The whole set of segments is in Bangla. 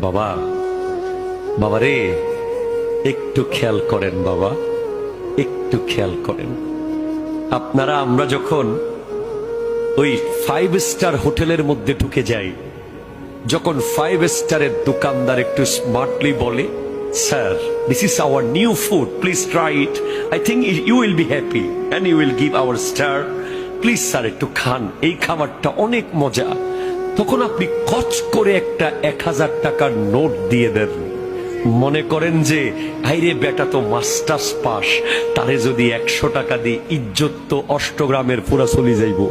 বাবা, বাবা রে, একটু খেয়াল করেন বাবা, একটু খেয়াল করেন। আপনারা আমরা যখন ওই 5 স্টার হোটেলের মধ্যে ঢুকে যাই, যখন 5 স্টারের দোকানদার একটু স্মার্টলি বলে, sir this is our new food, please try it, I think you will be happy and you will give our star, please sir একটু খান, এই খাবারটা অনেক মজা। তখন আপনি কচ করে একটা 1000 টাকার নোট দিয়ে দেন। মনে করেন যে আইরে বেটা তো মাস্টার্স পাস, তারে যদি 100 টাকা দিই ইজ্জত তো অষ্টগ্রামের পুরা চলে যাইব।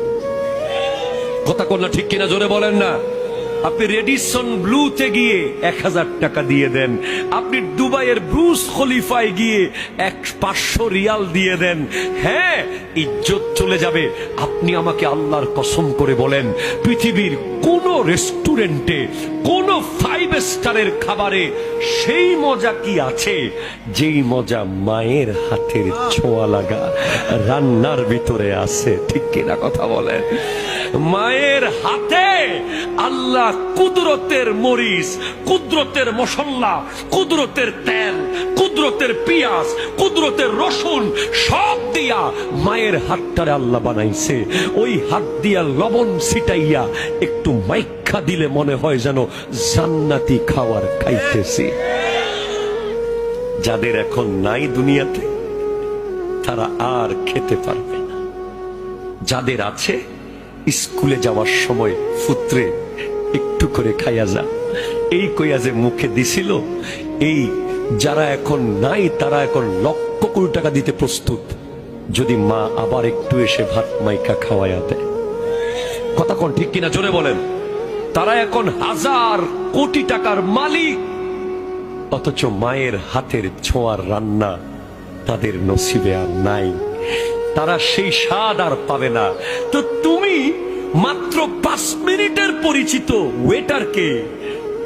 কথা কন্যা ঠিক কিনা জোরে বলেন না। আপনি রেডিসন ব্লুতে গিয়ে 1000 টাকা দিয়ে দেন, আপনি দুবাইয়ের ব্রুজ খলিফায় গিয়ে 500 রিয়াল দিয়ে দেন, হ্যাঁ ইজ্জত চলে যাবে। আপনি আমাকে আল্লাহর কসম করে বলেন, পৃথিবীর কোন রেস্টুরেন্টে কোন 5 স্টারের খাবারে সেই মজা কি আছে যেই মজা মায়ের হাতের ছোঁয়া লাগা রান্নার ভিতরে আছে? ঠিক কিনা কথা বলেন। মায়ের হাতে আল্লাহ কুদরতের মরিচ, কুদরতের মশলা, কুদরতের তেল, কুদরতের পেঁয়াজ, কুদরতের রসুন সব দিয়া মায়ের হাতটারে আল্লাহ বানাইছে। ওই হাত দিয়া লবণ ছিটাইয়া একটু মাইখা দিলে মনে হয় যেন জান্নাতি খাবার খাইতেছি। যাদের এখন নাই দুনিয়াতে তারা আর খেতে পারবে না, যাদের আছে স্কুলে যাওয়ার সময় পুত্রে একটু করে খাইয়া যা, এই কইয়া যে মুখে দিছিল, এই যারা এখন নাই তারা এখন লক্ষ কোটি টাকা দিতে প্রস্তুত যদি মা আবার একটু এসে ভাত মাইকা খাওয়াইয়া দেয়। কথা কোন ঠিক কিনা জোরে বলেন। তারা এখন 1000 কোটি টাকার মালিক, অথচ মায়ের হাতের ছোঁয়ার রান্না তাদের নসিবে আর নাই, তারা সেই স্বাদ আর পাবে না। তো তুমি মাত্র 5 মিনিটের পরিচিত ওয়েটারকে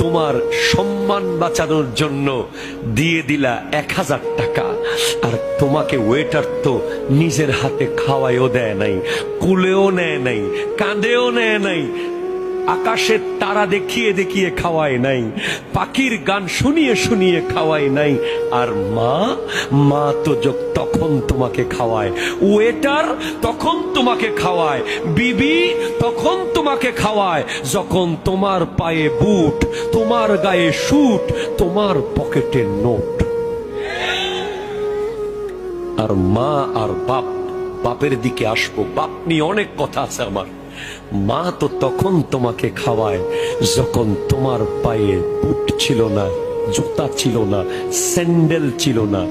তোমার সম্মান বাঁচানোর জন্য দিয়ে দিলা 1000 টাকা, আর তোমাকে ওয়েটার তো নিজের হাতে খাওয়াইও দেয় নাই, কুলেও নেয় নাই, কাঁদেও নেয় নাই, আকাশের তারা দেখিয়ে দেখিয়ে খাওয়ায় নাই, পাখির গান শুনিয়ে শুনিয়ে খাওয়ায় নাই। আর মা তো তখন তোমাকে খাওয়ায়, ওয়েটার তখন তোমাকে খাওয়ায়, বিবি তখন তোমাকে খাওয়ায় যখন তোমার পায়ে বুট, তোমার গায়ে স্যুট, তোমার পকেটে নোট। আর মা আর বাপের দিকে আসবো, বাপ নিয়ে অনেক কথা আছে আমার। মা তো তখন তোমাকে খাওয়ায় যখন তোমার পায়ে বুট ছিল না, জুতা ছিল না, স্যান্ডেল ছিল না।